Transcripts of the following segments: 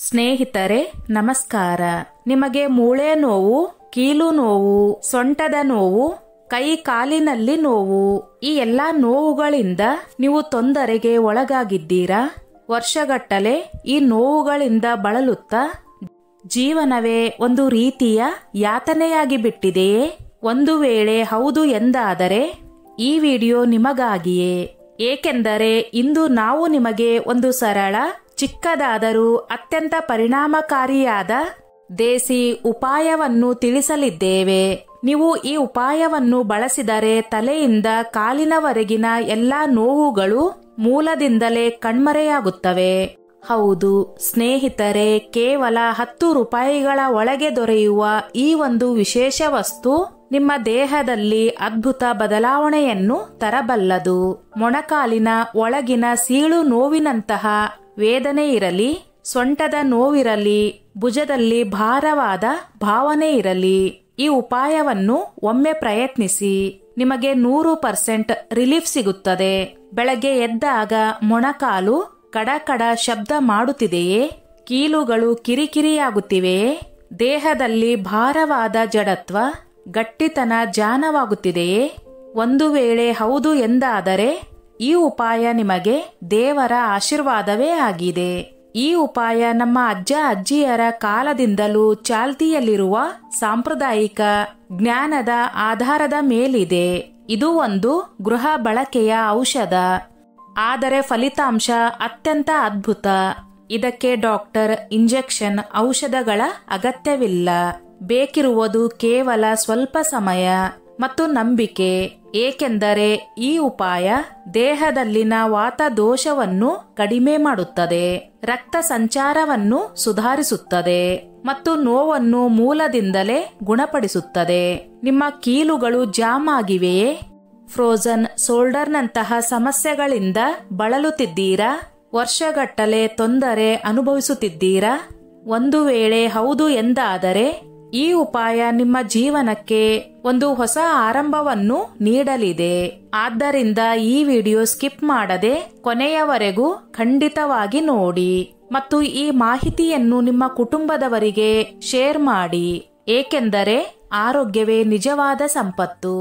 ಸ್ನೇಹಿತರೆ ನಮಸ್ಕಾರ. ನಿಮಗೆ ಮೂಳೆ ನೋವು, ಕೀಲು ನೋವು, ಸೊಂಟದ ನೋವು, ಕೈ ಕಾಲಿನಲ್ಲಿ ನೋವು, ಈ ಎಲ್ಲಾ ನೋವುಗಳಿಂದ ನೀವು ತೊಂದರೆಗೆ ಒಳಗಾಗಿದ್ದೀರಾ? ವರ್ಷಗಟ್ಟಲೆ ಈ ನೋವುಗಳಿಂದ ಬಳಲುತ್ತಾ ಜೀವನವೇ ಒಂದು ರೀತಿಯ ಯಾತನೆಯಾಗಿ ಬಿಟ್ಟಿದೆಯೇ? ಒಂದು ವೇಳೆ ಹೌದು ಎಂದಾದರೆ ಈ ವಿಡಿಯೋ ನಿಮಗಾಗಿಯೇ. ಏಕೆಂದರೆ ಇಂದು ನಾವು ನಿಮಗೆ ಒಂದು ಸರಳ, ಚಿಕ್ಕದಾದರೂ ಅತ್ಯಂತ ಪರಿಣಾಮಕಾರಿಯಾದ ದೇಸಿ ಉಪಾಯವನ್ನು ತಿಳಿಸಲಿದ್ದೇವೆ. ನೀವು ಈ ಉಪಾಯವನ್ನು ಬಳಸಿದರೆ ತಲೆಯಿಂದ ಕಾಲಿನವರೆಗಿನ ಎಲ್ಲಾ ನೋವುಗಳು ಮೂಲದಿಂದಲೇ ಕಣ್ಮರೆಯಾಗುತ್ತವೆ. ಹೌದು ಸ್ನೇಹಿತರೆ, ಕೇವಲ 10 ರೂಪಾಯಿಗಳ ಒಳಗೆ ದೊರೆಯುವ ಈ ಒಂದು ವಿಶೇಷ ವಸ್ತು ನಿಮ್ಮ ದೇಹದಲ್ಲಿ ಅದ್ಭುತ ಬದಲಾವಣೆಯನ್ನು ತರಬಲ್ಲದು. ಮೊಣಕಾಲಿನ ಒಳಗಿನ ಸೀಳು ನೋವಿನಂತಹ ವೇದನೆ ಇರಲಿ, ಸೊಂಟದ ನೋವಿರಲಿ, ಭುಜದಲ್ಲಿ ಭಾರವಾದ ಭಾವನೆ ಇರಲಿ, ಈ ಉಪಾಯವನ್ನು ಒಮ್ಮೆ ಪ್ರಯತ್ನಿಸಿ. ನಿಮಗೆ 100% ರಿಲೀಫ್ ಸಿಗುತ್ತದೆ. ಬೆಳಗ್ಗೆ ಎದ್ದಾಗ ಮೊಣಕಾಲು ಕಡ ಶಬ್ದ ಮಾಡುತ್ತಿದೆಯೇ? ಕೀಲುಗಳು ಕಿರಿಕಿರಿಯಾಗುತ್ತಿವೆಯೇ? ದೇಹದಲ್ಲಿ ಭಾರವಾದ ಜಡತ್ವ, ಗಟ್ಟಿತನ ಜಾನವಾಗುತ್ತಿದೆಯೇ? ಒಂದು ವೇಳೆ ಹೌದು ಎಂದಾದರೆ ಈ ಉಪಾಯ ನಿಮಗೆ ದೇವರ ಆಶೀರ್ವಾದವೇ ಆಗಿದೆ. ಈ ಉಪಾಯ ನಮ್ಮ ಅಜ್ಜ ಅಜ್ಜಿಯರ ಕಾಲದಿಂದಲೂ ಚಾಲ್ತಿಯಲ್ಲಿರುವ ಸಾಂಪ್ರದಾಯಿಕ ಜ್ಞಾನದ ಆಧಾರದ ಮೇಲಿದೆ. ಇದು ಒಂದು ಗೃಹ ಬಳಕೆಯ ಔಷಧ, ಆದರೆ ಫಲಿತಾಂಶ ಅತ್ಯಂತ ಅದ್ಭುತ. ಇದಕ್ಕೆ ಡಾಕ್ಟರ್, ಇಂಜೆಕ್ಷನ್, ಔಷಧಗಳ ಅಗತ್ಯವಿಲ್ಲ. ಬೇಕಿರುವುದು ಕೇವಲ ಸ್ವಲ್ಪ ಸಮಯ ಮತ್ತು ನಂಬಿಕೆ. ಏಕೆಂದರೆ ಈ ಉಪಾಯ ದೇಹದಲ್ಲಿನ ವಾತ ದೋಷವನ್ನು ಕಡಿಮೆ ಮಾಡುತ್ತದೆ, ರಕ್ತ ಸಂಚಾರವನ್ನು ಸುಧಾರಿಸುತ್ತದೆ ಮತ್ತು ನೋವನ್ನು ಮೂಲದಿಂದಲೇ ಗುಣಪಡಿಸುತ್ತದೆ. ನಿಮ್ಮ ಕೀಲುಗಳು ಜಾಮ್ ಆಗಿವೆಯೇ? ಫ್ರೋಜನ್ ಶೋಲ್ಡರ್ನಂತಹ ಸಮಸ್ಯೆಗಳಿಂದ ಬಳಲುತ್ತಿದ್ದೀರಾ? ವರ್ಷಗಟ್ಟಲೆ ತೊಂದರೆ ಅನುಭವಿಸುತ್ತಿದ್ದೀರಾ? ಒಂದು ವೇಳೆ ಹೌದು ಎಂದಾದರೆ ಈ ಉಪಾಯ ನಿಮ್ಮ ಜೀವನಕ್ಕೆ ಒಂದು ಹೊಸ ಆರಂಭವನ್ನು ನೀಡಲಿದೆ. ಆದ್ದರಿಂದ ಈ ವಿಡಿಯೋ ಸ್ಕಿಪ್ ಮಾಡದೆ ಕೊನೆಯವರೆಗೂ ಖಂಡಿತವಾಗಿ ನೋಡಿ ಮತ್ತು ಈ ಮಾಹಿತಿಯನ್ನು ನಿಮ್ಮ ಕುಟುಂಬದವರಿಗೆ ಶೇರ್ ಮಾಡಿ. ಏಕೆಂದರೆ ಆರೋಗ್ಯವೇ ನಿಜವಾದ ಸಂಪತ್ತು.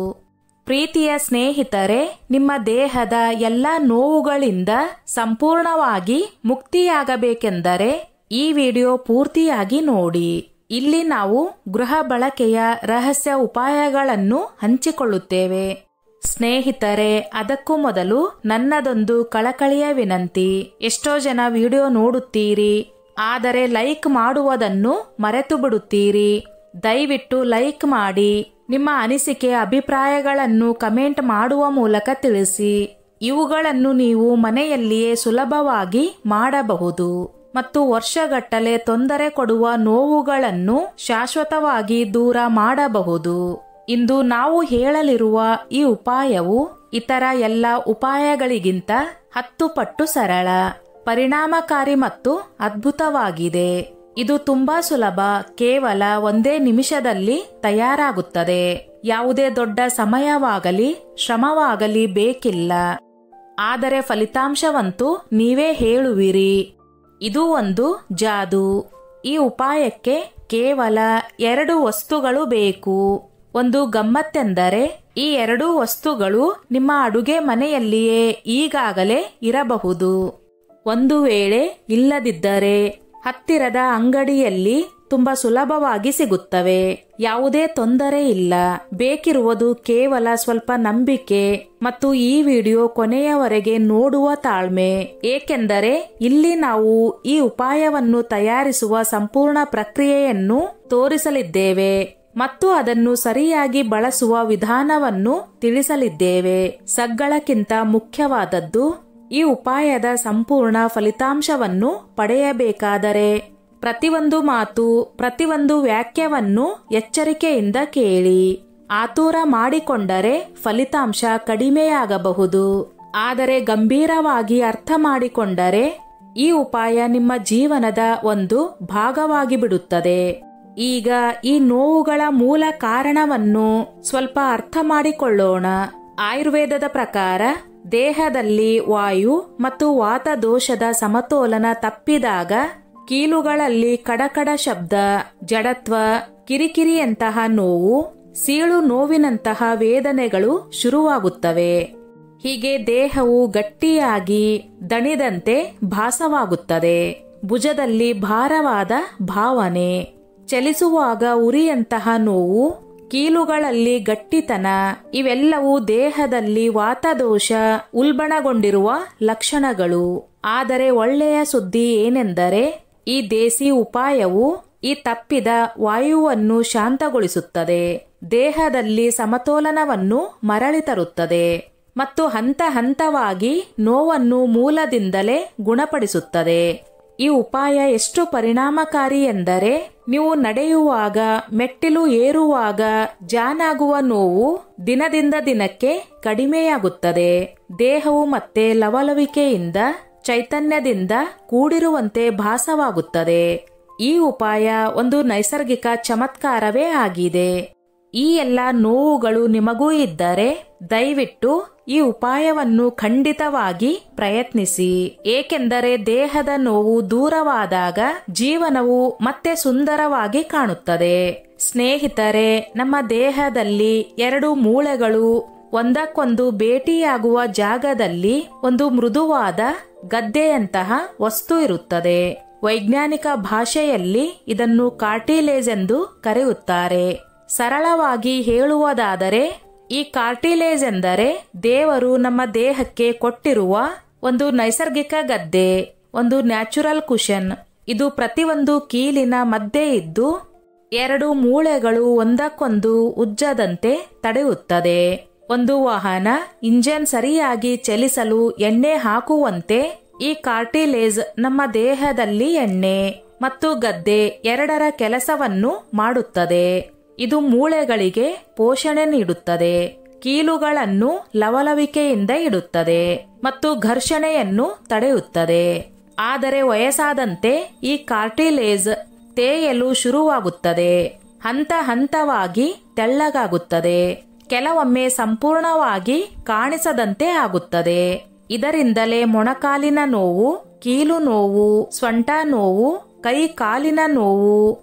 ಪ್ರೀತಿಯ ಸ್ನೇಹಿತರೆ, ನಿಮ್ಮ ದೇಹದ ಎಲ್ಲ ನೋವುಗಳಿಂದ ಸಂಪೂರ್ಣವಾಗಿ ಮುಕ್ತಿಯಾಗಬೇಕೆಂದರೆ ಈ ವಿಡಿಯೋ ಪೂರ್ತಿಯಾಗಿ ನೋಡಿ. ಇಲ್ಲಿ ನಾವು ಗೃಹ ಬಳಕೆಯ ರಹಸ್ಯ ಉಪಾಯಗಳನ್ನು ಹಂಚಿಕೊಳ್ಳುತ್ತೇವೆ. ಸ್ನೇಹಿತರೆ, ಅದಕ್ಕೂ ಮೊದಲು ನನ್ನದೊಂದು ಕಳಕಳಿಯ ವಿನಂತಿ. ಎಷ್ಟೋ ಜನ ವಿಡಿಯೋ ನೋಡುತ್ತೀರಿ, ಆದರೆ ಲೈಕ್ ಮಾಡುವುದನ್ನು ಮರೆತು ಬಿಡುತ್ತೀರಿ. ದಯವಿಟ್ಟು ಲೈಕ್ ಮಾಡಿ. ನಿಮ್ಮ ಅನಿಸಿಕೆ, ಅಭಿಪ್ರಾಯಗಳನ್ನು ಕಮೆಂಟ್ ಮಾಡುವ ಮೂಲಕ ತಿಳಿಸಿ. ಇವುಗಳನ್ನು ನೀವು ಮನೆಯಲ್ಲಿಯೇ ಸುಲಭವಾಗಿ ಮಾಡಬಹುದು ಮತ್ತು ವರ್ಷಗಟ್ಟಲೆ ತೊಂದರೆ ಕೊಡುವ ನೋವುಗಳನ್ನು ಶಾಶ್ವತವಾಗಿ ದೂರ ಮಾಡಬಹುದು. ಇಂದು ನಾವು ಹೇಳಲಿರುವ ಈ ಉಪಾಯವು ಇತರ ಎಲ್ಲ ಉಪಾಯಗಳಿಗಿಂತ 10 ಪಟ್ಟು ಸರಳ, ಪರಿಣಾಮಕಾರಿ ಮತ್ತು ಅದ್ಭುತವಾಗಿದೆ. ಇದು ತುಂಬಾ ಸುಲಭ. ಕೇವಲ 1 ನಿಮಿಷದಲ್ಲಿ ತಯಾರಾಗುತ್ತದೆ. ಯಾವುದೇ ದೊಡ್ಡ ಸಮಯವಾಗಲಿ ಶ್ರಮವಾಗಲಿ ಬೇಕಿಲ್ಲ. ಆದರೆ ಫಲಿತಾಂಶವಂತೂ ನೀವೇ ಹೇಳುವಿರಿ. ಇದು ಒಂದು ಜಾದು. ಈ ಉಪಾಯಕ್ಕೆ ಕೇವಲ 2 ವಸ್ತುಗಳು ಬೇಕು. ಒಂದು ಗಮ್ಮತ್ತೆಂದರೆ ಈ 2 ವಸ್ತುಗಳು ನಿಮ್ಮ ಅಡುಗೆ ಮನೆಯಲ್ಲಿಯೇ ಈಗಾಗಲೇ ಇರಬಹುದು. ಒಂದು ವೇಳೆ ಇಲ್ಲದಿದ್ದರೆ ಹತ್ತಿರದ ಅಂಗಡಿಯಲ್ಲಿ ತುಂಬಾ ಸುಲಭವಾಗಿ ಸಿಗುತ್ತವೆ. ಯಾವುದೇ ತೊಂದರೆ ಇಲ್ಲ. ಬೇಕಿರುವುದು ಕೇವಲ ಸ್ವಲ್ಪ ನಂಬಿಕೆ ಮತ್ತು ಈ ವಿಡಿಯೋ ಕೊನೆಯವರೆಗೆ ನೋಡುವ ತಾಳ್ಮೆ. ಏಕೆಂದರೆ ಇಲ್ಲಿ ನಾವು ಈ ಉಪಾಯವನ್ನು ತಯಾರಿಸುವ ಸಂಪೂರ್ಣ ಪ್ರಕ್ರಿಯೆಯನ್ನು ತೋರಿಸಲಿದ್ದೇವೆ ಮತ್ತು ಅದನ್ನು ಸರಿಯಾಗಿ ಬಳಸುವ ವಿಧಾನವನ್ನು ತಿಳಿಸಲಿದ್ದೇವೆ. ಸಗ್ಗಳಕ್ಕಿಂತ ಮುಖ್ಯವಾದದ್ದು, ಈ ಉಪಾಯದ ಸಂಪೂರ್ಣ ಫಲಿತಾಂಶವನ್ನು ಪಡೆಯಬೇಕಾದರೆ ಪ್ರತಿಯೊಂದು ಮಾತು, ಪ್ರತಿಯೊಂದು ವಾಕ್ಯವನ್ನು ಎಚ್ಚರಿಕೆಯಿಂದ ಕೇಳಿ. ಆತುರ ಮಾಡಿಕೊಂಡರೆ ಫಲಿತಾಂಶ ಕಡಿಮೆಯಾಗಬಹುದು. ಆದರೆ ಗಂಭೀರವಾಗಿ ಅರ್ಥ ಮಾಡಿಕೊಂಡರೆ ಈ ಉಪಾಯ ನಿಮ್ಮ ಜೀವನದ ಒಂದು ಭಾಗವಾಗಿ ಬಿಡುತ್ತದೆ. ಈಗ ಈ ನೋವುಗಳ ಮೂಲ ಕಾರಣವನ್ನು ಸ್ವಲ್ಪ ಅರ್ಥ ಮಾಡಿಕೊಳ್ಳೋಣ. ಆಯುರ್ವೇದದ ಪ್ರಕಾರ ದೇಹದಲ್ಲಿ ವಾಯು ಮತ್ತು ವಾತ ದೋಷದ ಸಮತೋಲನ ತಪ್ಪಿದಾಗ ಕೀಲುಗಳಲ್ಲಿ ಕಡಕಡ ಶಬ್ದ, ಜಡತ್ವ, ಕಿರಿಕಿರಿಯಂತಹ ನೋವು, ಸೀಳು ನೋವಿನಂತಹ ವೇದನೆಗಳು ಶುರುವಾಗುತ್ತವೆ. ಹೀಗೆ ದೇಹವು ಗಟ್ಟಿಯಾಗಿ ದಣಿದಂತೆ ಭಾಸವಾಗುತ್ತದೆ. ಭುಜದಲ್ಲಿ ಭಾರವಾದ ಭಾವನೆ, ಚಲಿಸುವಾಗ ಉರಿಯಂತಹ ನೋವು, ಕೀಲುಗಳಲ್ಲಿ ಗಟ್ಟಿತನ, ಇವೆಲ್ಲವೂ ದೇಹದಲ್ಲಿ ವಾತದೋಷ ಉಲ್ಬಣಗೊಂಡಿರುವ ಲಕ್ಷಣಗಳು. ಆದರೆ ಒಳ್ಳೆಯ ಸುದ್ದಿ ಏನೆಂದರೆ ಈ ದೇಸಿ ಉಪಾಯವು ಈ ತಪ್ಪಿದ ವಾಯುವನ್ನು ಶಾಂತಗೊಳಿಸುತ್ತದೆ, ದೇಹದಲ್ಲಿ ಸಮತೋಲನವನ್ನು ಮರಳಿ ತರುತ್ತದೆ ಮತ್ತು ಹಂತ ಹಂತವಾಗಿ ನೋವನ್ನು ಮೂಲದಿಂದಲೇ ಗುಣಪಡಿಸುತ್ತದೆ. ಈ ಉಪಾಯ ಎಷ್ಟು ಪರಿಣಾಮಕಾರಿ ಎಂದರೆ ನೀವು ನಡೆಯುವಾಗ, ಮೆಟ್ಟಿಲು ಏರುವಾಗ ಜಾನಾಗುವ ನೋವು ದಿನದಿಂದ ದಿನಕ್ಕೆ ಕಡಿಮೆಯಾಗುತ್ತದೆ. ದೇಹವು ಮತ್ತೆ ಲವಲವಿಕೆಯಿಂದ, ಚೈತನ್ಯದಿಂದ ಕೂಡಿರುವಂತೆ ಭಾಸವಾಗುತ್ತದೆ. ಈ ಉಪಾಯ ಒಂದು ನೈಸರ್ಗಿಕ ಚಮತ್ಕಾರವೇ ಆಗಿದೆ. ಈ ಎಲ್ಲ ನೋವುಗಳು ನಿಮಗೂ ಇದ್ದರೆ ದಯವಿಟ್ಟು ಈ ಉಪಾಯವನ್ನು ಖಂಡಿತವಾಗಿ ಪ್ರಯತ್ನಿಸಿ. ಏಕೆಂದರೆ ದೇಹದ ನೋವು ದೂರವಾದಾಗ ಜೀವನವು ಮತ್ತೆ ಸುಂದರವಾಗಿ ಕಾಣುತ್ತದೆ. ಸ್ನೇಹಿತರೆ, ನಮ್ಮ ದೇಹದಲ್ಲಿ 2 ಮೂಳೆಗಳು ಒಂದಕ್ಕೊಂದು ಭೇಟಿಯಾಗುವ ಜಾಗದಲ್ಲಿ ಒಂದು ಮೃದುವಾದ ಗದ್ದೆಯಂತಹ ವಸ್ತು ಇರುತ್ತದೆ. ವೈಜ್ಞಾನಿಕ ಭಾಷೆಯಲ್ಲಿ ಇದನ್ನು ಕಾರ್ಟಿಲೇಜ್ ಎಂದು ಕರೆಯುತ್ತಾರೆ. ಸರಳವಾಗಿ ಹೇಳುವುದಾದರೆ ಈ ಕಾರ್ಟಿಲೇಜ್ ಎಂದರೆ ದೇವರು ನಮ್ಮ ದೇಹಕ್ಕೆ ಕೊಟ್ಟಿರುವ ಒಂದು ನೈಸರ್ಗಿಕ ಗದ್ದೆ, ಒಂದು ನ್ಯಾಚುರಲ್ ಕುಷನ್. ಇದು ಪ್ರತಿಯೊಂದು ಕೀಲಿನ ಮಧ್ಯೆ ಇದ್ದು 2 ಮೂಳೆಗಳು ಒಂದಕ್ಕೊಂದು ಉಜ್ಜದಂತೆ ತಡೆಯುತ್ತದೆ. ಒಂದು ವಾಹನ ಇಂಜಿನ್ ಸರಿಯಾಗಿ ಚಲಿಸಲು ಎಣ್ಣೆ ಹಾಕುವಂತೆ ಈ ಕಾರ್ಟಿಲೇಜ್ ನಮ್ಮ ದೇಹದಲ್ಲಿ ಎಣ್ಣೆ ಮತ್ತು ಗದ್ದೆ ಎರಡರ ಕೆಲಸವನ್ನು ಮಾಡುತ್ತದೆ. ಇದು ಮೂಳೆಗಳಿಗೆ ಪೋಷಣೆ ನೀಡುತ್ತದೆ, ಕೀಲುಗಳನ್ನು ಲವಲವಿಕೆಯಿಂದ ಇಡುತ್ತದೆ ಮತ್ತು ಘರ್ಷಣೆಯನ್ನು ತಡೆಯುತ್ತದೆ. ಆದರೆ ವಯಸ್ಸಾದಂತೆ ಈ ಕಾರ್ಟಿಲೇಜ್ ತೇಯಲು ಶುರುವಾಗುತ್ತದೆ, ಹಂತ ಹಂತವಾಗಿ ತೆಳ್ಳಗಾಗುತ್ತದೆ, ಕೆಲವೊಮ್ಮೆ ಸಂಪೂರ್ಣವಾಗಿ ಕಾಣಿಸದಂತೆ ಆಗುತ್ತದೆ. ಇದರಿಂದಲೇ ಮೊಣಕಾಲಿನ ನೋವು, ಕೀಲು ನೋವು, ಸೊಂಟ ನೋವು, ಕೈ ಕಾಲಿನ ನೋವು,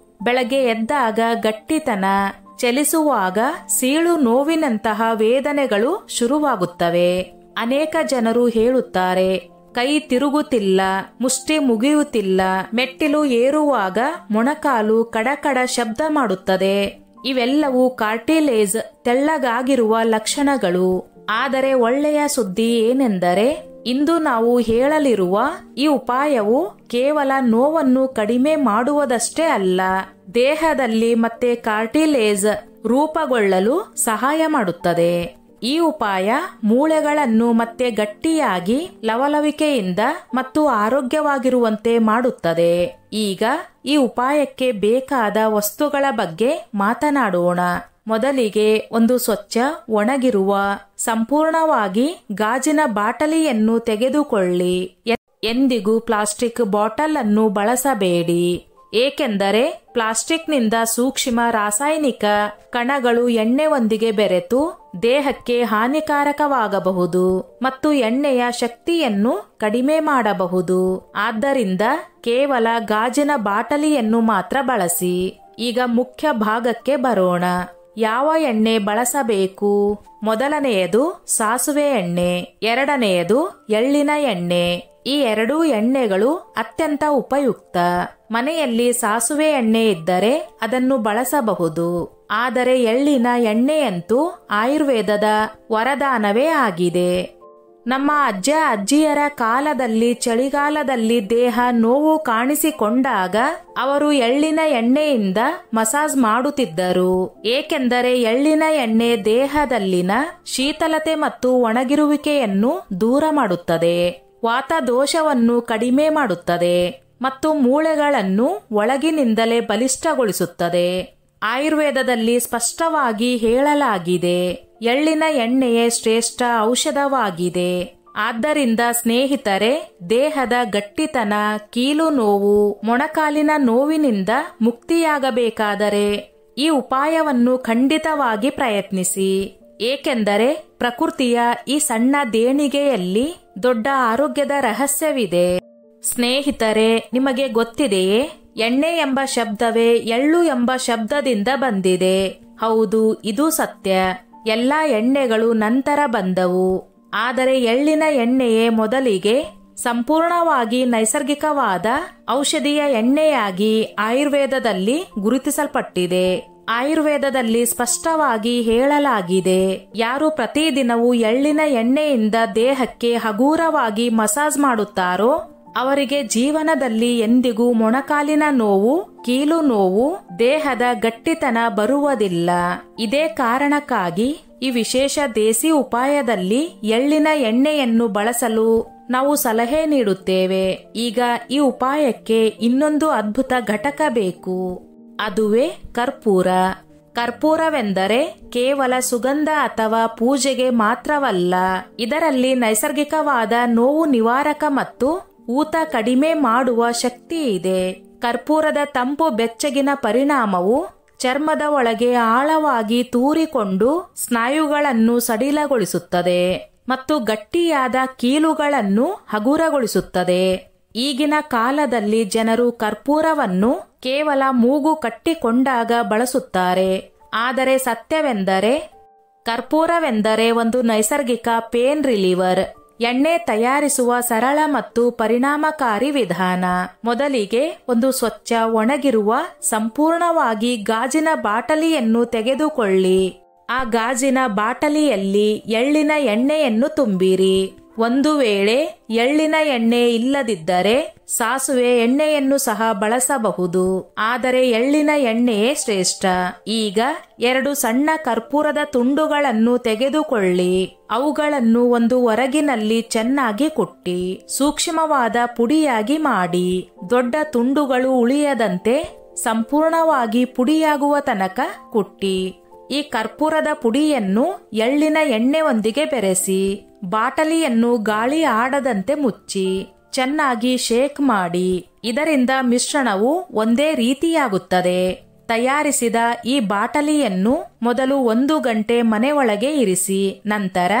ಬೆಳಗ್ಗೆ ಎದ್ದಾಗ ಗಟ್ಟಿತನ, ಚಲಿಸುವಾಗ ಸೀಳು ನೋವಿನಂತಹ ವೇದನೆಗಳು ಶುರುವಾಗುತ್ತವೆ. ಅನೇಕ ಜನರು ಹೇಳುತ್ತಾರೆ, ಕೈ ತಿರುಗುತ್ತಿಲ್ಲ, ಮುಷ್ಟಿ ಮುಗಿಯುತ್ತಿಲ್ಲ, ಮೆಟ್ಟಿಲು ಏರುವಾಗ ಮೊಣಕಾಲು ಕಡಕಡ ಶಬ್ದ ಮಾಡುತ್ತದೆ. ಇವೆಲ್ಲವೂ ಕಾರ್ಟಿಲೇಜ್ ತೆಳ್ಳಗಾಗಿರುವ ಲಕ್ಷಣಗಳು. ಆದರೆ ಒಳ್ಳೆಯ ಸುದ್ದಿ ಏನೆಂದರೆ ಇಂದು ನಾವು ಹೇಳಲಿರುವ ಈ ಉಪಾಯವು ಕೇವಲ ನೋವನ್ನು ಕಡಿಮೆ ಮಾಡುವುದಷ್ಟೇ ಅಲ್ಲ, ದೇಹದಲ್ಲಿ ಮತ್ತೆ ಕಾರ್ಟಿಲೇಜ್ ರೂಪುಗೊಳ್ಳಲು ಸಹಾಯ ಮಾಡುತ್ತದೆ. ಈ ಉಪಾಯ ಮೂಳೆಗಳನ್ನು ಮತ್ತೆ ಗಟ್ಟಿಯಾಗಿ, ಲವಲವಿಕೆಯಿಂದ ಮತ್ತು ಆರೋಗ್ಯವಾಗಿರುವಂತೆ ಮಾಡುತ್ತದೆ. ಈಗ ಈ ಉಪಾಯಕ್ಕೆ ಬೇಕಾದ ವಸ್ತುಗಳ ಬಗ್ಗೆ ಮಾತನಾಡೋಣ. ಮೊದಲಿಗೆ ಒಂದು ಸ್ವಚ್ಛ, ಒಣಗಿರುವ, ಸಂಪೂರ್ಣವಾಗಿ ಗಾಜಿನ ಬಾಟಲಿಯನ್ನು ತೆಗೆದುಕೊಳ್ಳಿ. ಎಂದಿಗೂ ಪ್ಲಾಸ್ಟಿಕ್ ಬಾಟಲ್ ಅನ್ನು ಬಳಸಬೇಡಿ, ಏಕೆಂದರೆ ಪ್ಲಾಸ್ಟಿಕ್ನಿಂದ ಸೂಕ್ಷ್ಮ ರಾಸಾಯನಿಕ ಕಣಗಳು ಎಣ್ಣೆಯೊಂದಿಗೆ ಬೆರೆತು ದೇಹಕ್ಕೆ ಹಾನಿಕಾರಕವಾಗಬಹುದು ಮತ್ತು ಎಣ್ಣೆಯ ಶಕ್ತಿಯನ್ನು ಕಡಿಮೆ ಮಾಡಬಹುದು. ಆದ್ದರಿಂದ ಕೇವಲ ಗಾಜಿನ ಬಾಟಲಿಯನ್ನು ಮಾತ್ರ ಬಳಸಿ. ಈಗ ಮುಖ್ಯ ಭಾಗಕ್ಕೆ ಬರೋಣ. ಯಾವ ಎಣ್ಣೆ ಬಳಸಬೇಕು? ಮೊದಲನೆಯದು ಸಾಸುವೆ ಎಣ್ಣೆ, ಎರಡನೆಯದು ಎಳ್ಳಿನ ಎಣ್ಣೆ. ಈ 2 ಎಣ್ಣೆಗಳು ಅತ್ಯಂತ ಉಪಯುಕ್ತ. ಮನೆಯಲ್ಲಿ ಸಾಸುವೆ ಎಣ್ಣೆ ಇದ್ದರೆ ಅದನ್ನು ಬಳಸಬಹುದು. ಆದರೆ ಎಳ್ಳಿನ ಎಣ್ಣೆಯಂತೂ ಆಯುರ್ವೇದದ ವರದಾನವೇ ಆಗಿದೆ. ನಮ್ಮ ಅಜ್ಜ ಅಜ್ಜಿಯರ ಕಾಲದಲ್ಲಿ ಚಳಿಗಾಲದಲ್ಲಿ ದೇಹ ನೋವು ಕಾಣಿಸಿಕೊಂಡಾಗ ಅವರು ಎಳ್ಳಿನ ಎಣ್ಣೆಯಿಂದ ಮಸಾಜ್ ಮಾಡುತ್ತಿದ್ದರು. ಏಕೆಂದರೆ ಎಳ್ಳಿನ ಎಣ್ಣೆ ದೇಹದಲ್ಲಿನ ಶೀತಲತೆ ಮತ್ತು ಒಣಗಿರುವಿಕೆಯನ್ನು ದೂರ ಮಾಡುತ್ತದೆ, ವಾತದೋಷವನ್ನು ಕಡಿಮೆ ಮಾಡುತ್ತದೆ ಮತ್ತು ಮೂಳೆಗಳನ್ನು ಒಳಗಿನಿಂದಲೇ ಬಲಿಷ್ಠಗೊಳಿಸುತ್ತದೆ. ಆಯುರ್ವೇದದಲ್ಲಿ ಸ್ಪಷ್ಟವಾಗಿ ಹೇಳಲಾಗಿದೆ, ಎಳ್ಳಿನ ಎಣ್ಣೆಯೇ ಶ್ರೇಷ್ಠ ಔಷಧವಾಗಿದೆ. ಆದ್ದರಿಂದ ಸ್ನೇಹಿತರೆ, ದೇಹದ ಗಟ್ಟಿತನ, ಕೀಲು ನೋವು, ಮೊಣಕಾಲಿನ ನೋವಿನಿಂದ ಮುಕ್ತಿಯಾಗಬೇಕಾದರೆ ಈ ಉಪಾಯವನ್ನು ಖಂಡಿತವಾಗಿ ಪ್ರಯತ್ನಿಸಿ. ಏಕೆಂದರೆ ಪ್ರಕೃತಿಯ ಈ ಸಣ್ಣ ದೇಣಿಗೆಯಲ್ಲಿ ದೊಡ್ಡ ಆರೋಗ್ಯದ ರಹಸ್ಯವಿದೆ. ಸ್ನೇಹಿತರೆ, ನಿಮಗೆ ಗೊತ್ತಿದೆಯೇ, ಎಣ್ಣೆ ಎಂಬ ಶಬ್ದವೇ ಎಳ್ಳು ಎಂಬ ಶಬ್ದದಿಂದ ಬಂದಿದೆ. ಹೌದು, ಇದು ಸತ್ಯ. ಎಲ್ಲಾ ಎಣ್ಣೆಗಳು ನಂತರ ಬಂದವು. ಆದರೆ ಎಳ್ಳಿನ ಎಣ್ಣೆಯೇ ಮೊದಲಿಗೆ ಸಂಪೂರ್ಣವಾಗಿ ನೈಸರ್ಗಿಕವಾದ ಔಷಧೀಯ ಎಣ್ಣೆಯಾಗಿ ಆಯುರ್ವೇದದಲ್ಲಿ ಗುರುತಿಸಲ್ಪಟ್ಟಿದೆ. ಆಯುರ್ವೇದದಲ್ಲಿ ಸ್ಪಷ್ಟವಾಗಿ ಹೇಳಲಾಗಿದೆ, ಯಾರು ಪ್ರತಿದಿನವೂ ಎಳ್ಳಿನ ಎಣ್ಣೆಯಿಂದ ದೇಹಕ್ಕೆ ಹಗೂರವಾಗಿ ಮಸಾಜ್ ಮಾಡುತ್ತಾರೋ ಅವರಿಗೆ ಜೀವನದಲ್ಲಿ ಎಂದಿಗೂ ಮೊಣಕಾಲಿನ ನೋವು, ಕೀಲು ನೋವು, ದೇಹದ ಗಟ್ಟಿತನ ಬರುವುದಿಲ್ಲ. ಇದೇ ಕಾರಣಕ್ಕಾಗಿ ಈ ವಿಶೇಷ ದೇಸಿ ಉಪಾಯದಲ್ಲಿ ಎಳ್ಳಿನ ಎಣ್ಣೆಯನ್ನು ಬಳಸಲು ನಾವು ಸಲಹೆ ನೀಡುತ್ತೇವೆ. ಈಗ ಈ ಉಪಾಯಕ್ಕೆ ಇನ್ನೊಂದು ಅದ್ಭುತ ಘಟಕ ಬೇಕು. ಅದುವೇ ಕರ್ಪೂರ. ಕರ್ಪೂರವೆಂದರೆ ಕೇವಲ ಸುಗಂಧ ಅಥವಾ ಪೂಜೆಗೆ ಮಾತ್ರವಲ್ಲ. ಇದರಲ್ಲಿ ನೈಸರ್ಗಿಕವಾದ ನೋವು ನಿವಾರಕ ಮತ್ತು ಊತ ಕಡಿಮೆ ಮಾಡುವ ಶಕ್ತಿ ಇದೆ. ಕರ್ಪೂರದ ತಂಪು ಬೆಚ್ಚಗಿನ ಪರಿಣಾಮವು ಚರ್ಮದ ಒಳಗೆ ಆಳವಾಗಿ ತೂರಿಕೊಂಡು ಸ್ನಾಯುಗಳನ್ನು ಸಡಿಲಗೊಳಿಸುತ್ತದೆ ಮತ್ತು ಗಟ್ಟಿಯಾದ ಕೀಲುಗಳನ್ನು ಹಗುರಗೊಳಿಸುತ್ತದೆ. ಈಗಿನ ಕಾಲದಲ್ಲಿ ಜನರು ಕರ್ಪೂರವನ್ನು ಕೇವಲ ಮೂಗು ಕಟ್ಟಿಕೊಂಡಾಗ ಬಳಸುತ್ತಾರೆ. ಆದರೆ ಸತ್ಯವೆಂದರೆ ಕರ್ಪೂರವೆಂದರೆ ಒಂದು ನೈಸರ್ಗಿಕ ಪೇನ್ ರಿಲೀವರ್. ಎಣ್ಣೆ ತಯಾರಿಸುವ ಸರಳ ಮತ್ತು ಪರಿಣಾಮಕಾರಿ ವಿಧಾನ. ಮೊದಲಿಗೆ ಒಂದು ಸ್ವಚ್ಛ ಒಣಗಿರುವ ಸಂಪೂರ್ಣವಾಗಿ ಗಾಜಿನ ಬಾಟಲಿಯನ್ನು ತೆಗೆದುಕೊಳ್ಳಿ. ಆ ಗಾಜಿನ ಬಾಟಲಿಯಲ್ಲಿ ಎಳ್ಳಿನ ಎಣ್ಣೆಯನ್ನು ತುಂಬಿರಿ. ಒಂದು ವೇಳೆ ಎಳ್ಳಿನ ಎಣ್ಣೆ ಇಲ್ಲದಿದ್ದರೆ ಸಾಸುವೆ ಎಣ್ಣೆಯನ್ನು ಸಹ ಬಳಸಬಹುದು. ಆದರೆ ಎಳ್ಳಿನ ಎಣ್ಣೆಯೇ ಶ್ರೇಷ್ಠ. ಈಗ 2 ಸಣ್ಣ ಕರ್ಪೂರದ ತುಂಡುಗಳನ್ನು ತೆಗೆದುಕೊಳ್ಳಿ. ಅವುಗಳನ್ನು ಒಂದು ಒರಗಿನಲ್ಲಿ ಚೆನ್ನಾಗಿ ಕುಟ್ಟಿ ಸೂಕ್ಷ್ಮವಾದ ಪುಡಿಯಾಗಿ ಮಾಡಿ. ದೊಡ್ಡ ತುಂಡುಗಳು ಉಳಿಯದಂತೆ ಸಂಪೂರ್ಣವಾಗಿ ಪುಡಿಯಾಗುವ ತನಕ ಕುಟ್ಟಿ. ಈ ಕರ್ಪೂರದ ಪುಡಿಯನ್ನು ಎಳ್ಳಿನ ಎಣ್ಣೆಯೊಂದಿಗೆ ಬೆರೆಸಿ ಬಾಟಲಿಯನ್ನು ಗಾಳಿ ಆಡದಂತೆ ಮುಚ್ಚಿ ಚೆನ್ನಾಗಿ ಶೇಕ್ ಮಾಡಿ. ಇದರಿಂದ ಮಿಶ್ರಣವು ಒಂದೇ ರೀತಿಯಾಗುತ್ತದೆ. ತಯಾರಿಸಿದ ಈ ಬಾಟಲಿಯನ್ನು ಮೊದಲು 1 ಗಂಟೆ ಮನೆಯೊಳಗೆ ಇರಿಸಿ. ನಂತರ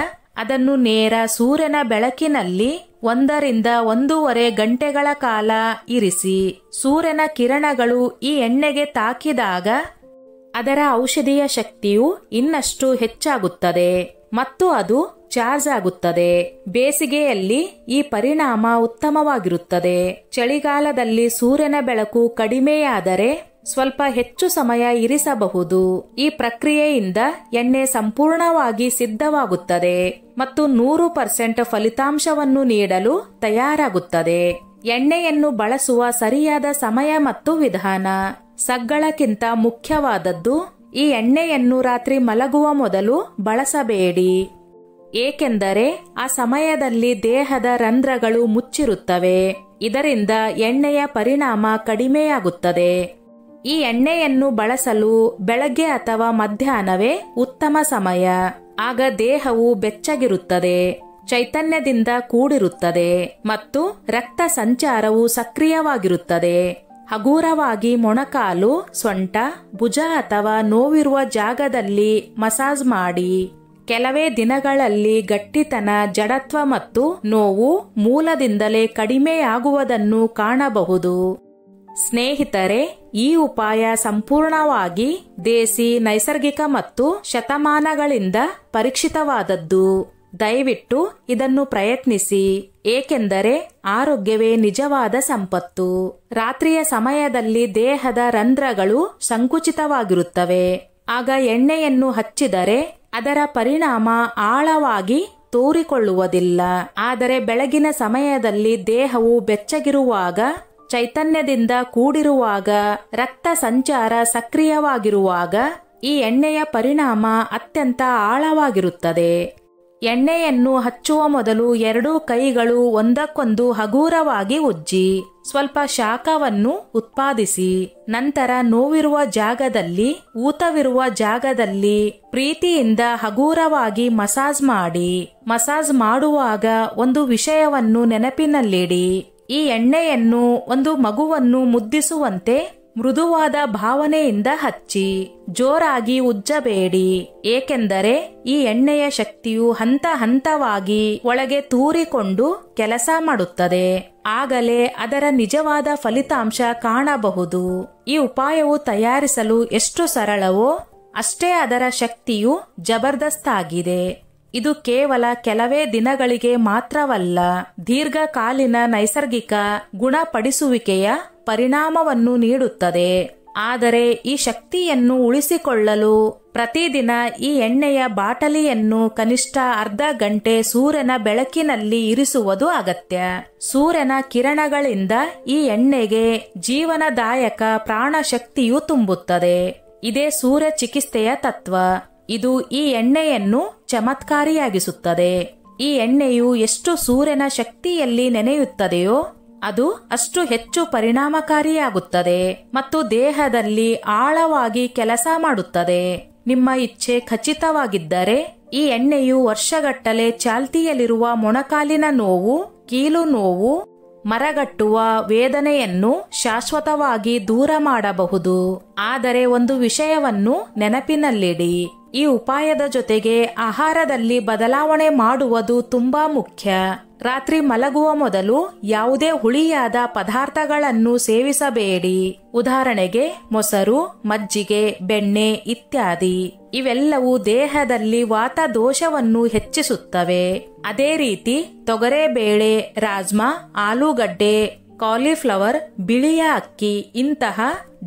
ಅದನ್ನು ನೇರ ಸೂರ್ಯನ ಬೆಳಕಿನಲ್ಲಿ 1 ರಿಂದ 1.5 ಗಂಟೆಗಳ ಕಾಲ ಇರಿಸಿ. ಸೂರ್ಯನ ಕಿರಣಗಳು ಈ ಎಣ್ಣೆಗೆ ತಾಕಿದಾಗ ಅದರ ಔಷಧೀಯ ಶಕ್ತಿಯು ಇನ್ನಷ್ಟು ಹೆಚ್ಚಾಗುತ್ತದೆ ಮತ್ತು ಅದು ಚಾರ್ಜ್ ಆಗುತ್ತದೆ. ಬೇಸಿಗೆಯಲ್ಲಿ ಈ ಪರಿಣಾಮ ಉತ್ತಮವಾಗಿರುತ್ತದೆ. ಚಳಿಗಾಲದಲ್ಲಿ ಸೂರ್ಯನ ಬೆಳಕು ಕಡಿಮೆಯಾದರೆ ಸ್ವಲ್ಪ ಹೆಚ್ಚು ಸಮಯ ಇರಿಸಬಹುದು. ಈ ಪ್ರಕ್ರಿಯೆಯಿಂದ ಎಣ್ಣೆ ಸಂಪೂರ್ಣವಾಗಿ ಸಿದ್ಧವಾಗುತ್ತದೆ ಮತ್ತು 100% ಫಲಿತಾಂಶವನ್ನು ನೀಡಲು ತಯಾರಾಗುತ್ತದೆ. ಎಣ್ಣೆಯನ್ನು ಬಳಸುವ ಸರಿಯಾದ ಸಮಯ ಮತ್ತು ವಿಧಾನ. ಸಗ್ಗಳಕ್ಕಿಂತ ಮುಖ್ಯವಾದದ್ದು, ಈ ಎಣ್ಣೆಯನ್ನು ರಾತ್ರಿ ಮಲಗುವ ಮೊದಲು ಬಳಸಬೇಡಿ. ಏಕೆಂದರೆ ಆ ಸಮಯದಲ್ಲಿ ದೇಹದ ರಂಧ್ರಗಳು ಮುಚ್ಚಿರುತ್ತವೆ. ಇದರಿಂದ ಎಣ್ಣೆಯ ಪರಿಣಾಮ ಕಡಿಮೆಯಾಗುತ್ತದೆ. ಈ ಎಣ್ಣೆಯನ್ನು ಬಳಸಲು ಬೆಳಗ್ಗೆ ಅಥವಾ ಮಧ್ಯಾಹ್ನವೇ ಉತ್ತಮ ಸಮಯ. ಆಗ ದೇಹವು ಬೆಚ್ಚಗಿರುತ್ತದೆ, ಚೈತನ್ಯದಿಂದ ಕೂಡಿರುತ್ತದೆ ಮತ್ತು ರಕ್ತ ಸಂಚಾರವು ಸಕ್ರಿಯವಾಗಿರುತ್ತದೆ. ಹಗೂರವಾಗಿ ಮೊಣಕಾಲು, ಸೊಂಟ, ಭುಜ ಅಥವಾ ನೋವಿರುವ ಜಾಗದಲ್ಲಿ ಮಸಾಜ್ ಮಾಡಿ. ಕೆಲವೇ ದಿನಗಳಲ್ಲಿ ಗಟ್ಟಿತನ, ಜಡತ್ವ ಮತ್ತು ನೋವು ಮೂಲದಿಂದಲೇ ಕಡಿಮೆಯಾಗುವುದನ್ನು ಕಾಣಬಹುದು. ಸ್ನೇಹಿತರೆ, ಈ ಉಪಾಯ ಸಂಪೂರ್ಣವಾಗಿ ದೇಸಿ, ನೈಸರ್ಗಿಕ ಮತ್ತು ಶತಮಾನಗಳಿಂದ ಪರೀಕ್ಷಿತವಾದದ್ದು. ದಯವಿಟ್ಟು ಇದನ್ನು ಪ್ರಯತ್ನಿಸಿ. ಏಕೆಂದರೆ ಆರೋಗ್ಯವೇ ನಿಜವಾದ ಸಂಪತ್ತು. ರಾತ್ರಿಯ ಸಮಯದಲ್ಲಿ ದೇಹದ ರಂಧ್ರಗಳು ಸಂಕುಚಿತವಾಗಿರುತ್ತವೆ. ಆಗ ಎಣ್ಣೆಯನ್ನು ಹಚ್ಚಿದರೆ ಅದರ ಪರಿಣಾಮ ಆಳವಾಗಿ ತೋರಿಕೊಳ್ಳುವುದಿಲ್ಲ. ಆದರೆ ಬೆಳಗಿನ ಸಮಯದಲ್ಲಿ ದೇಹವು ಬೆಚ್ಚಗಿರುವಾಗ, ಚೈತನ್ಯದಿಂದ ಕೂಡಿರುವಾಗ, ರಕ್ತ ಸಂಚಾರ ಸಕ್ರಿಯವಾಗಿರುವಾಗ ಈ ಎಣ್ಣೆಯ ಪರಿಣಾಮ ಅತ್ಯಂತ ಆಳವಾಗಿರುತ್ತದೆ. ಎಣ್ಣೆಯನ್ನು ಹಚ್ಚುವ ಮೊದಲು 2 ಕೈಗಳು ಒಂದಕ್ಕೊಂದು ಹಗೂರವಾಗಿ ಉಜ್ಜಿ ಸ್ವಲ್ಪ ಶಾಖವನ್ನು ಉತ್ಪಾದಿಸಿ. ನಂತರ ನೋವಿರುವ ಜಾಗದಲ್ಲಿ, ಊತವಿರುವ ಜಾಗದಲ್ಲಿ ಪ್ರೀತಿಯಿಂದ ಹಗೂರವಾಗಿ ಮಸಾಜ್ ಮಾಡಿ. ಮಸಾಜ್ ಮಾಡುವಾಗ ಒಂದು ವಿಷಯವನ್ನು ನೆನಪಿನಲ್ಲಿಡಿ. ಈ ಎಣ್ಣೆಯನ್ನು ಒಂದು ಮಗುವನ್ನು ಮುದ್ದಿಸುವಂತೆ ಮೃದುವಾದ ಭಾವನೆಯಿಂದ ಹಚ್ಚಿ. ಜೋರಾಗಿ ಉಜ್ಜಬೇಡಿ. ಏಕೆಂದರೆ ಈ ಎಣ್ಣೆಯ ಶಕ್ತಿಯು ಹಂತ ಹಂತವಾಗಿ ಒಳಗೆ ತೂರಿಕೊಂಡು ಕೆಲಸ ಮಾಡುತ್ತದೆ. ಆಗಲೇ ಅದರ ನಿಜವಾದ ಫಲಿತಾಂಶ ಕಾಣಬಹುದು. ಈ ಉಪಾಯವು ತಯಾರಿಸಲು ಎಷ್ಟು ಸರಳವೋ ಅಷ್ಟೇ ಅದರ ಶಕ್ತಿಯು ಜಬರ್ದಸ್ತಾಗಿದೆ. ಇದು ಕೇವಲ ಕೆಲವೇ ದಿನಗಳಿಗೆ ಮಾತ್ರವಲ್ಲ, ದೀರ್ಘಕಾಲೀನ ನೈಸರ್ಗಿಕ ಗುಣಪಡಿಸುವಿಕೆಯ ಪರಿಣಾಮವನ್ನು ನೀಡುತ್ತದೆ. ಆದರೆ ಈ ಶಕ್ತಿಯನ್ನು ಉಳಿಸಿಕೊಳ್ಳಲು ಪ್ರತಿದಿನ ಈ ಎಣ್ಣೆಯ ಬಾಟಲಿಯನ್ನು ಕನಿಷ್ಠ ಅರ್ಧ ಗಂಟೆ ಸೂರ್ಯನ ಬೆಳಕಿನಲ್ಲಿ ಇರಿಸುವುದು ಅಗತ್ಯ. ಸೂರ್ಯನ ಕಿರಣಗಳಿಂದ ಈ ಎಣ್ಣೆಗೆ ಜೀವನದಾಯಕ ಪ್ರಾಣಶಕ್ತಿಯು ತುಂಬುತ್ತದೆ. ಇದೇ ಸೂರ್ಯ ಚಿಕಿತ್ಸೆಯ ತತ್ವ. ಇದು ಈ ಎಣ್ಣೆಯನ್ನು ಚಮತ್ಕಾರಿಯಾಗಿಸುತ್ತದೆ. ಈ ಎಣ್ಣೆಯು ಎಷ್ಟು ಸೂರ್ಯನ ಶಕ್ತಿಯಲ್ಲಿ ನೆನೆಯುತ್ತದೆಯೋ ಅದು ಅಷ್ಟು ಹೆಚ್ಚು ಪರಿಣಾಮಕಾರಿಯಾಗುತ್ತದೆ ಮತ್ತು ದೇಹದಲ್ಲಿ ಆಳವಾಗಿ ಕೆಲಸ ಮಾಡುತ್ತದೆ. ನಿಮ್ಮ ಇಚ್ಛೆ ಖಚಿತವಾಗಿದ್ದರೆ ಈ ಎಣ್ಣೆಯು ವರ್ಷಗಟ್ಟಲೆ ಚಾಲ್ತಿಯಲ್ಲಿರುವ ಮೊಣಕಾಲಿನ ನೋವು, ಕೀಲು ನೋವು, ಮರಗಟ್ಟುವ ವೇದನೆಯನ್ನು ಶಾಶ್ವತವಾಗಿ ದೂರ ಮಾಡಬಹುದು. ಆದರೆ ಒಂದು ವಿಷಯವನ್ನು ನೆನಪಿನಲ್ಲಿಡಿ, ಈ ಉಪಾಯದ ಜೊತೆಗೆ ಆಹಾರದಲ್ಲಿ ಬದಲಾವಣೆ ಮಾಡುವುದು ತುಂಬಾ ಮುಖ್ಯ. ರಾತ್ರಿ ಮಲಗುವ ಮೊದಲು ಯಾವುದೇ ಹುಳಿಯಾದ ಪದಾರ್ಥಗಳನ್ನು ಸೇವಿಸಬೇಡಿ. ಉದಾಹರಣೆಗೆ ಮೊಸರು, ಮಜ್ಜಿಗೆ, ಬೆಣ್ಣೆ ಇತ್ಯಾದಿ. ಇವೆಲ್ಲವೂ ದೇಹದಲ್ಲಿ ವಾತ ದೋಷವನ್ನು ಹೆಚ್ಚಿಸುತ್ತವೆ. ಅದೇ ರೀತಿ ತೊಗರೆಬೇಳೆ, ರಾಜ್ಮಾ, ಆಲೂಗಡ್ಡೆ, ಕಾಲಿಫ್ಲವರ್, ಬಿಳಿಯ ಅಕ್ಕಿ ಇಂತಹ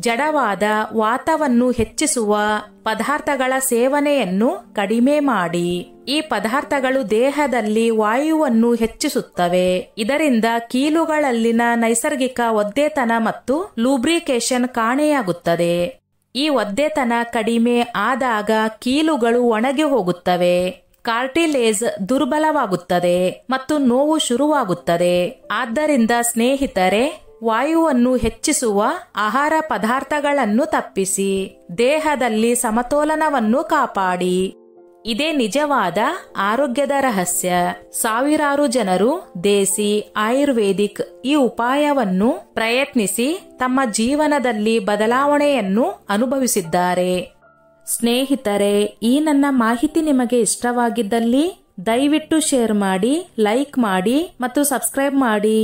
ಜಡವಾದ ವಾತವನ್ನು ಹೆಚ್ಚಿಸುವ ಪದಾರ್ಥಗಳ ಸೇವನೆಯನ್ನು ಕಡಿಮೆ ಮಾಡಿ. ಈ ಪದಾರ್ಥಗಳು ದೇಹದಲ್ಲಿ ವಾಯುವನ್ನು ಹೆಚ್ಚಿಸುತ್ತವೆ. ಇದರಿಂದ ಕೀಲುಗಳಲ್ಲಿನ ನೈಸರ್ಗಿಕ ಒದ್ದೆತನ ಮತ್ತು ಲೂಬ್ರಿಕೇಶನ್ ಕಾಣೆಯಾಗುತ್ತದೆ. ಈ ಒದ್ದೆತನ ಕಡಿಮೆ ಆದಾಗ ಕೀಲುಗಳು ಒಣಗಿ ಹೋಗುತ್ತವೆ, ಕಾರ್ಟಿಲೇಜ್ ದುರ್ಬಲವಾಗುತ್ತದೆ ಮತ್ತು ನೋವು ಶುರುವಾಗುತ್ತದೆ. ಆದ್ದರಿಂದ ಸ್ನೇಹಿತರೆ, ವಾಯುವನ್ನು ಹೆಚ್ಚಿಸುವ ಆಹಾರ ಪದಾರ್ಥಗಳನ್ನು ತಪ್ಪಿಸಿ ದೇಹದಲ್ಲಿ ಸಮತೋಲನವನ್ನು ಕಾಪಾಡಿ. ಇದೇ ನಿಜವಾದ ಆರೋಗ್ಯದ ರಹಸ್ಯ. ಸಾವಿರಾರು ಜನರು ದೇಸಿ, ಆಯುರ್ವೇದಿಕ್ ಈ ಉಪಾಯವನ್ನು ಪ್ರಯತ್ನಿಸಿ ತಮ್ಮ ಜೀವನದಲ್ಲಿ ಬದಲಾವಣೆಯನ್ನು ಅನುಭವಿಸಿದ್ದಾರೆ. ಸ್ನೇಹಿತರೆ, ಈ ನನ್ನ ಮಾಹಿತಿ ನಿಮಗೆ ಇಷ್ಟವಾಗಿದ್ದಲ್ಲಿ ದಯವಿಟ್ಟು ಶೇರ್ ಮಾಡಿ, ಲೈಕ್ ಮಾಡಿ ಮತ್ತು ಸಬ್ಸ್ಕ್ರೈಬ್ ಮಾಡಿ.